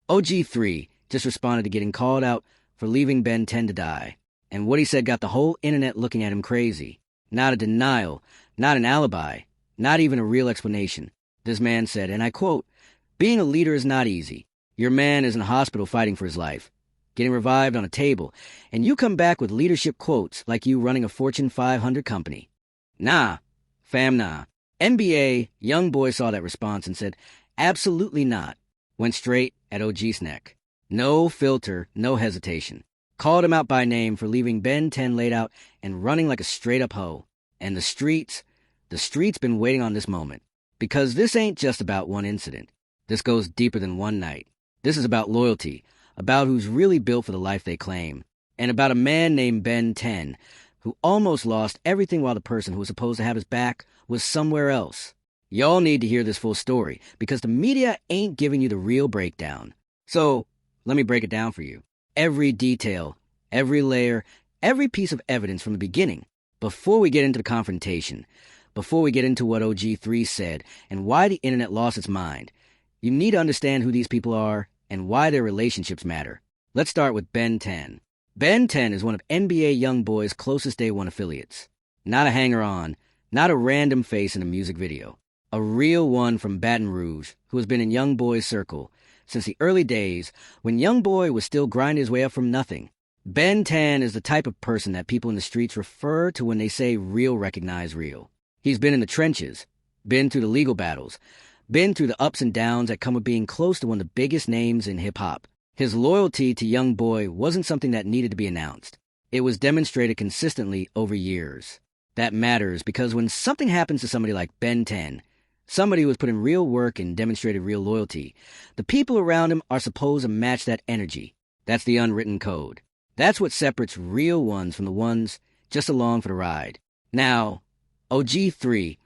OG3 just responded to getting called out for leaving Ben 10 to die. And what he said got the whole internet looking at him crazy. Not a denial, not an alibi, not even a real explanation. This man said, and I quote, "Being a leader is not easy. Your man is in a hospital fighting for his life, getting revived on a table, and you come back with leadership quotes like you running a Fortune 500 company. Nah, fam, nah." NBA YoungBoy saw that response and said, "Absolutely not." Went straight at OG's neck. No filter, no hesitation. Called him out by name for leaving Ben 10 laid out and running like a straight-up hoe. And the streets been waiting on this moment. Because this ain't just about one incident. This goes deeper than one night. This is about loyalty, about who's really built for the life they claim, and about a man named Ben 10, who almost lost everything while the person who was supposed to have his back was somewhere else. Y'all need to hear this full story, because the media ain't giving you the real breakdown. So, let me break it down for you. Every detail, every layer, every piece of evidence from the beginning, before we get into the confrontation, before we get into what OG3 said and why the internet lost its mind. You need to understand who these people are and why their relationships matter. Let's start with Ben 10. Ben 10 is one of NBA YoungBoy's closest Day One affiliates. Not a hanger-on, not a random face in a music video. A real one from Baton Rouge who has been in YoungBoy's circle since the early days when YoungBoy was still grinding his way up from nothing. Ben 10 is the type of person that people in the streets refer to when they say real recognize real. He's been in the trenches, been through the legal battles, been through the ups and downs that come with being close to one of the biggest names in hip-hop. His loyalty to YoungBoy wasn't something that needed to be announced. It was demonstrated consistently over years. That matters because when something happens to somebody like Ben 10, somebody who has put in real work and demonstrated real loyalty, the people around him are supposed to match that energy. That's the unwritten code. That's what separates real ones from the ones just along for the ride. Now, OG3,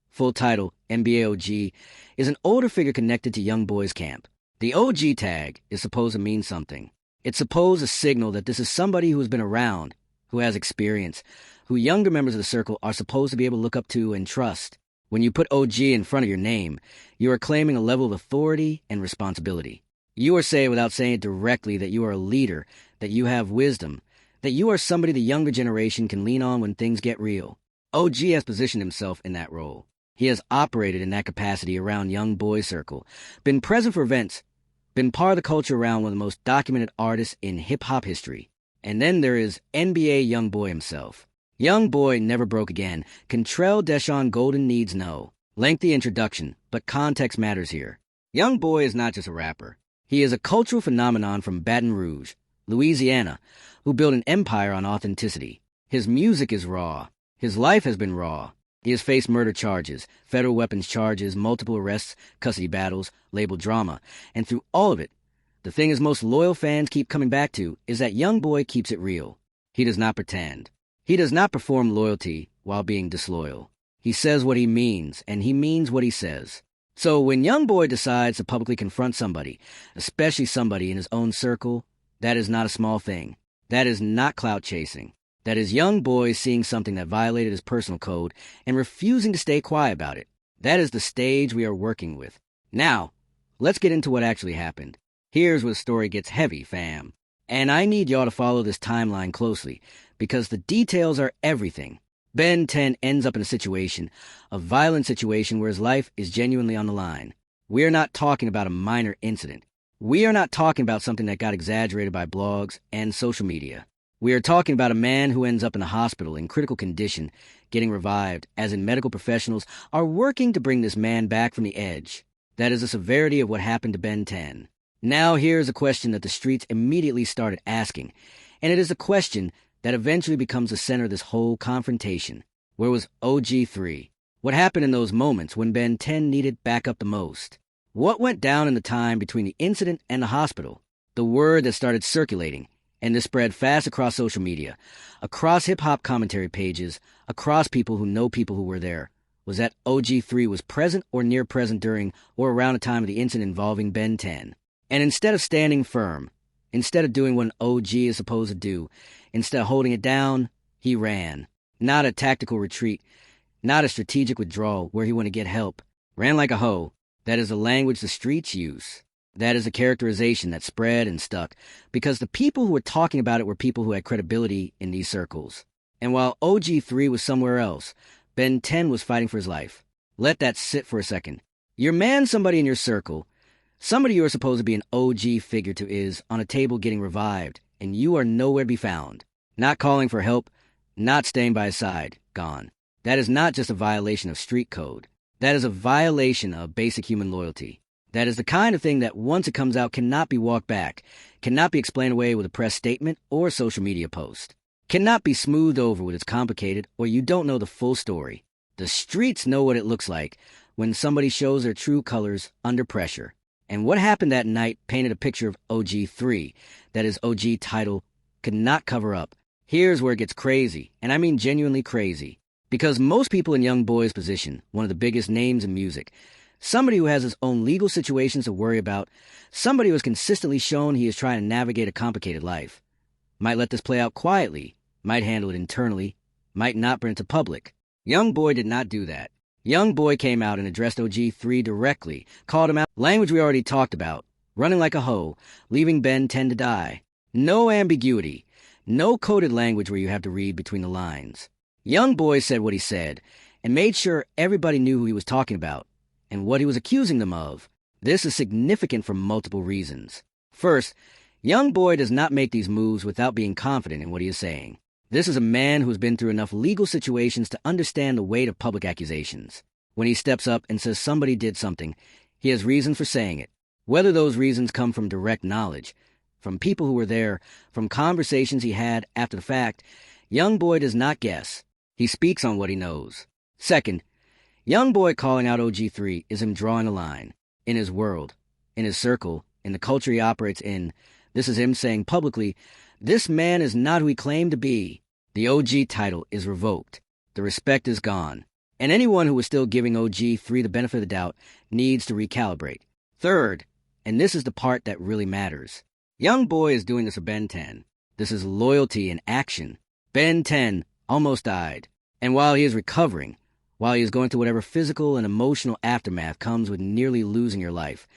full title NBA OG, is an older figure connected to YoungBoy's camp. The OG tag is supposed to mean something. It's supposed to signal that this is somebody who has been around, who has experience, who younger members of the circle are supposed to be able to look up to and trust. When you put OG in front of your name, you are claiming a level of authority and responsibility. You are saying without saying it directly that you are a leader, that you have wisdom, that you are somebody the younger generation can lean on when things get real. OG has positioned himself in that role. He has operated in that capacity around YoungBoy's circle, been present for events, been part of the culture around one of the most documented artists in hip-hop history. And then there is NBA YoungBoy himself. YoungBoy never broke again. Contrell Deshaun Golden needs no lengthy introduction, but context matters here. YoungBoy is not just a rapper. He is a cultural phenomenon from Baton Rouge, Louisiana, who built an empire on authenticity. His music is raw. His life has been raw. He has faced murder charges, federal weapons charges, multiple arrests, custody battles, label drama, and through all of it, the thing his most loyal fans keep coming back to is that YoungBoy keeps it real. He does not pretend. He does not perform loyalty while being disloyal. He says what he means, and he means what he says. So when YoungBoy decides to publicly confront somebody, especially somebody in his own circle, that is not a small thing. That is not clout chasing. That is YoungBoy seeing something that violated his personal code and refusing to stay quiet about it. That is the stage we are working with. Now, let's get into what actually happened. Here's where the story gets heavy, fam. And I need y'all to follow this timeline closely, because the details are everything. Ben 10 ends up in a violent situation where his life is genuinely on the line. We are not talking about a minor incident. We are not talking about something that got exaggerated by blogs and social media. We are talking about a man who ends up in the hospital in critical condition, getting revived, as in medical professionals are working to bring this man back from the edge. That is the severity of what happened to Ben 10. Now here's a question that the streets immediately started asking, and it is a question that eventually becomes the center of this whole confrontation. Where was OG3? What happened in those moments when Ben 10 needed backup the most? What went down in the time between the incident and the hospital? The word that started circulating, and this spread fast across social media, across hip-hop commentary pages, across people who were there, was that OG3 was present or near present during or around the time of the incident involving Ben 10. And instead of standing firm, instead of doing what an OG is supposed to do, instead of holding it down, he ran. Not a tactical retreat, not a strategic withdrawal where he wanted to get help. Ran like a hoe. That is the language the streets use. That is a characterization that spread and stuck because the people who were talking about it were people who had credibility in these circles. And while OG3 was somewhere else, Ben 10 was fighting for his life. Let that sit for a second. Your man, somebody in your circle, somebody you are supposed to be an OG figure to, is on a table getting revived, and you are nowhere to be found. Not calling for help, not staying by his side, gone. That is not just a violation of street code. That is a violation of basic human loyalty. That is the kind of thing that once it comes out cannot be walked back, cannot be explained away with a press statement or a social media post, cannot be smoothed over with it's complicated or you don't know the full story. The streets know what it looks like when somebody shows their true colors under pressure. And what happened that night painted a picture of OG3 that his OG title could not cover up. Here's where it gets crazy, and I mean genuinely crazy. Because most people in YoungBoy's position, one of the biggest names in music, somebody who has his own legal situations to worry about, somebody who has consistently shown he is trying to navigate a complicated life, might let this play out quietly, might handle it internally, might not bring it to public. YoungBoy did not do that. YoungBoy came out and addressed OG3 directly, called him out, language we already talked about, running like a hoe, leaving Ben 10 to die. No ambiguity, no coded language where you have to read between the lines. YoungBoy said what he said, and made sure everybody knew who he was talking about, and what he was accusing them of. This is significant for multiple reasons. First, YoungBoy does not make these moves without being confident in what he is saying. This is a man who has been through enough legal situations to understand the weight of public accusations. When he steps up and says somebody did something, he has reasons for saying it. Whether those reasons come from direct knowledge, from people who were there, from conversations he had after the fact, YoungBoy does not guess. He speaks on what he knows. Second, YoungBoy calling out OG3 is him drawing a line. In his world, in his circle, in the culture he operates in, this is him saying publicly, this man is not who he claimed to be. The OG title is revoked. The respect is gone. And anyone who is still giving OG3 the benefit of the doubt needs to recalibrate. Third, and this is the part that really matters, YoungBoy is doing this for Ben 10. This is loyalty in action. Ben 10 almost died. And while he is recovering, while he is going through whatever physical and emotional aftermath comes with nearly losing your life,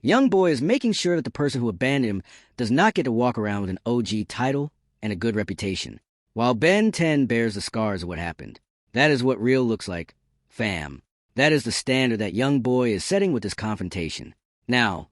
YoungBoy is making sure that the person who abandoned him does not get to walk around with an OG title and a good reputation. While Ben 10 bears the scars of what happened. That is what real looks like. Fam. That is the standard that YoungBoy is setting with this confrontation. Now,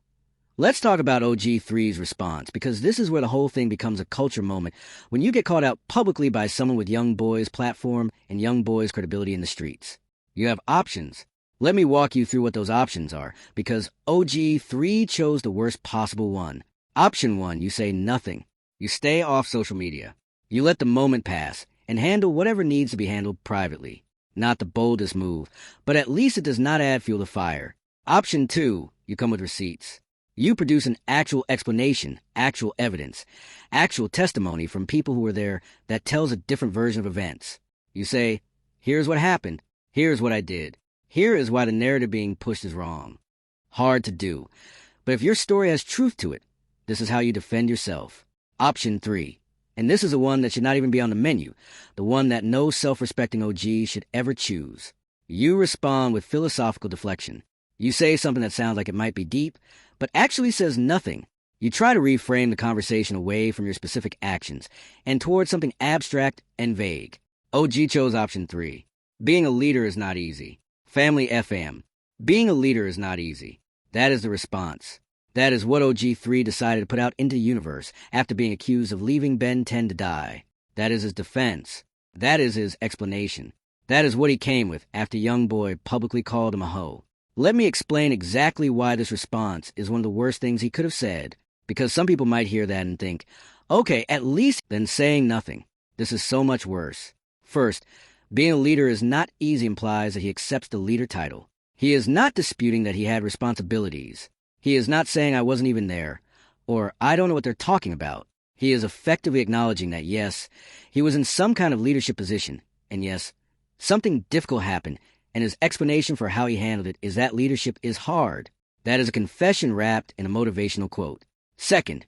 let's talk about OG3's response, because this is where the whole thing becomes a culture moment when you get called out publicly by someone with YoungBoy's platform and YoungBoy's credibility in the streets. You have options. Let me walk you through what those options are, because OG3 chose the worst possible one. Option 1, you say nothing. You stay off social media. You let the moment pass and handle whatever needs to be handled privately. Not the boldest move, but at least it does not add fuel to fire. Option 2, you come with receipts. You produce an actual explanation, actual evidence, actual testimony from people who were there that tells a different version of events. You say, here's what happened. Here's what I did. Here is why the narrative being pushed is wrong. Hard to do. But if your story has truth to it, this is how you defend yourself. Option 3. And this is the one that should not even be on the menu, the one that no self-respecting OG should ever choose. You respond with philosophical deflection. You say something that sounds like it might be deep, but actually says nothing. You try to reframe the conversation away from your specific actions and towards something abstract and vague. OG chose option 3. Being a leader is not easy. Family FM. Being a leader is not easy. That is the response. That is what OG3 decided to put out into the universe after being accused of leaving Ben 10 to die. That is his defense. That is his explanation. That is what he came with after YoungBoy publicly called him a hoe. Let me explain exactly why this response is one of the worst things he could have said, because some people might hear that and think, okay, at least then saying nothing. This is so much worse. First, being a leader is not easy implies that he accepts the leader title. He is not disputing that he had responsibilities. He is not saying I wasn't even there, or I don't know what they're talking about. He is effectively acknowledging that, yes, he was in some kind of leadership position, and yes, something difficult happened, and his explanation for how he handled it is that leadership is hard. That is a confession wrapped in a motivational quote. Second,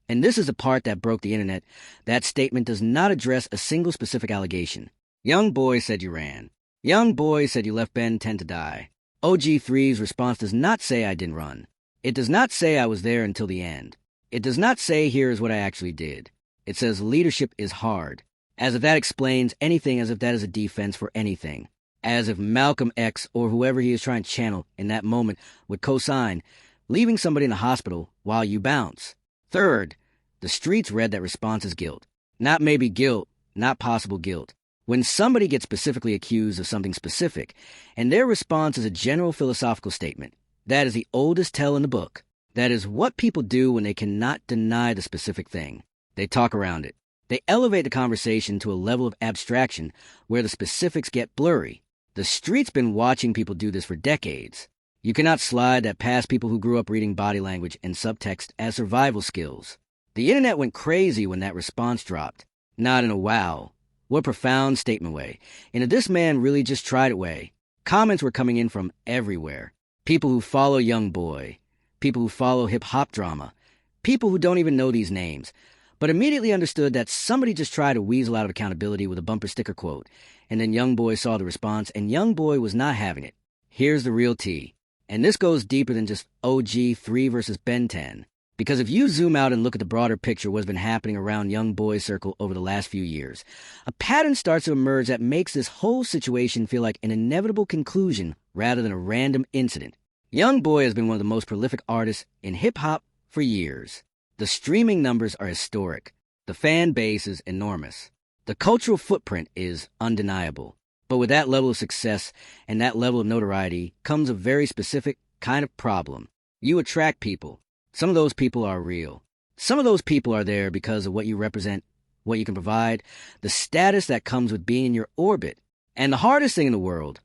and this is the part that broke the internet, that statement does not address a single specific allegation. YoungBoy said you ran. YoungBoy said you left Ben 10 to die. OG3's response does not say I didn't run. It does not say I was there until the end. It does not say here is what I actually did. It says leadership is hard. As if that explains anything, as if that is a defense for anything. As if Malcolm X or whoever he is trying to channel in that moment would co-sign leaving somebody in the hospital while you bounce. Third, the streets read that response as guilt. Not maybe guilt, not possible guilt. When somebody gets specifically accused of something specific, and their response is a general philosophical statement, that is the oldest tale in the book. That is what people do when they cannot deny the specific thing. They talk around it. They elevate the conversation to a level of abstraction where the specifics get blurry. The street's been watching people do this for decades. You cannot slide that past people who grew up reading body language and subtext as survival skills. The internet went crazy when that response dropped. Not in a wow, what a profound statement way, in a this man really just tried it way. Comments were coming in from everywhere. People who follow YoungBoy, people who follow hip-hop drama, people who don't even know these names, but immediately understood that somebody just tried to weasel out of accountability with a bumper sticker quote, and then YoungBoy saw the response, and YoungBoy was not having it. Here's the real tea. And this goes deeper than just OG 3 versus Ben 10. Because if you zoom out and look at the broader picture of what's been happening around YoungBoy's circle over the last few years, a pattern starts to emerge that makes this whole situation feel like an inevitable conclusion rather than a random incident. YoungBoy has been one of the most prolific artists in hip-hop for years. The streaming numbers are historic. The fan base is enormous. The cultural footprint is undeniable. But with that level of success and that level of notoriety comes a very specific kind of problem. You attract people. Some of those people are real. Some of those people are there because of what you represent, what you can provide, the status that comes with being in your orbit. And the hardest thing in the world,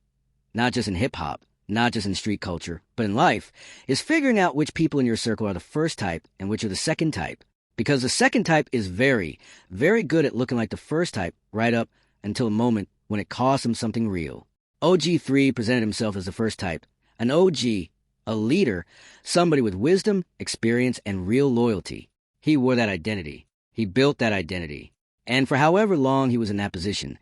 not just in hip-hop, not just in street culture, but in life, is figuring out which people in your circle are the first type and which are the second type. Because the second type is very, very good at looking like the first type right up until a moment when it costs him something real. OG3 presented himself as the first type, an OG, a leader, somebody with wisdom, experience, and real loyalty. He wore that identity. He built that identity. And for however long he was in that position,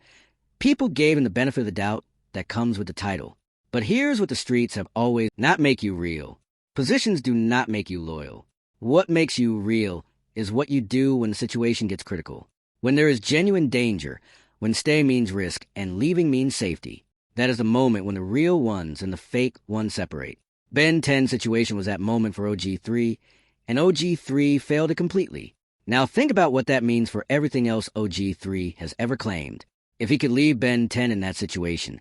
people gave him the benefit of the doubt that comes with the title. But here's what the streets have always not make you real. Positions do not make you loyal. What makes you real is what you do when the situation gets critical. When there is genuine danger, when stay means risk and leaving means safety. That is the moment when the real ones and the fake ones separate. Ben 10's situation was that moment for OG3, and OG3 failed it completely. Now think about what that means for everything else OG3 has ever claimed. If he could leave Ben 10 in that situation,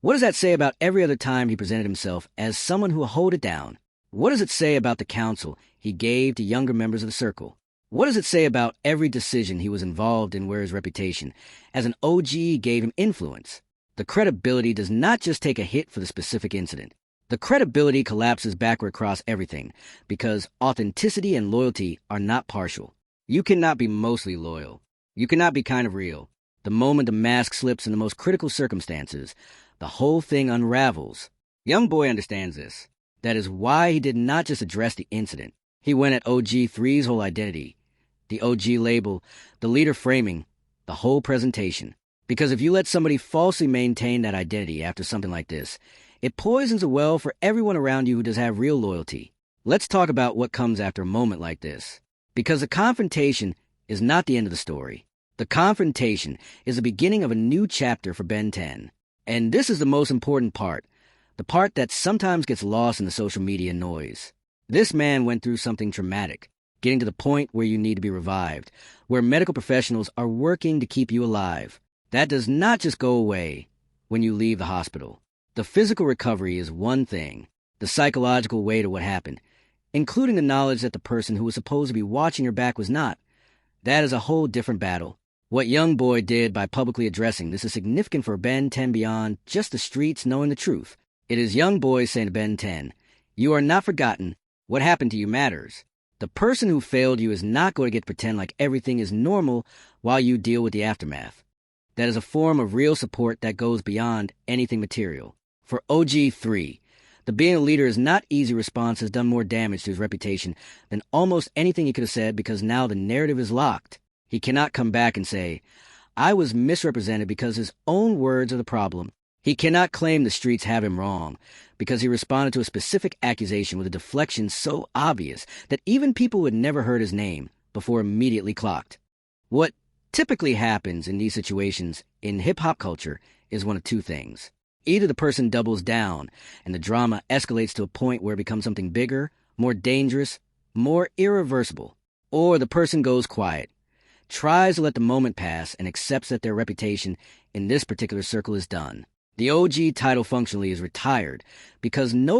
what does that say about every other time he presented himself as someone who will hold it down? What does it say about the counsel he gave to younger members of the circle? What does it say about every decision he was involved in where his reputation as an OG gave him influence? The credibility does not just take a hit for the specific incident. The credibility collapses backward across everything because authenticity and loyalty are not partial. You cannot be mostly loyal. You cannot be kind of real. The moment the mask slips in the most critical circumstances, the whole thing unravels. YoungBoy understands this. That is why he did not just address the incident. He went at OG3's whole identity. The OG label, the leader framing, the whole presentation. Because if you let somebody falsely maintain that identity after something like this, it poisons a well for everyone around you who does have real loyalty. Let's talk about what comes after a moment like this. Because the confrontation is not the end of the story. The confrontation is the beginning of a new chapter for Ben 10. And this is the most important part, the part that sometimes gets lost in the social media noise. This man went through something traumatic, getting to the point where you need to be revived, where medical professionals are working to keep you alive. That does not just go away when you leave the hospital. The physical recovery is one thing, the psychological weight of what happened, including the knowledge that the person who was supposed to be watching your back was not. That is a whole different battle. What YoungBoy did by publicly addressing this is significant for Ben 10 beyond just the streets knowing the truth. It is YoungBoy saying to Ben 10, you are not forgotten. What happened to you matters. The person who failed you is not going to get to pretend like everything is normal while you deal with the aftermath. That is a form of real support that goes beyond anything material. For OG3, the being a leader is not easy response has done more damage to his reputation than almost anything he could have said because now the narrative is locked. He cannot come back and say, I was misrepresented because his own words are the problem. He cannot claim the streets have him wrong because he responded to a specific accusation with a deflection so obvious that even people who had never heard his name before immediately clocked. What typically happens in these situations in hip-hop culture is one of two things. Either the person doubles down and the drama escalates to a point where it becomes something bigger, more dangerous, more irreversible, or the person goes quiet, tries to let the moment pass, and accepts that their reputation in this particular circle is done. The OG title functionally is retired because nobody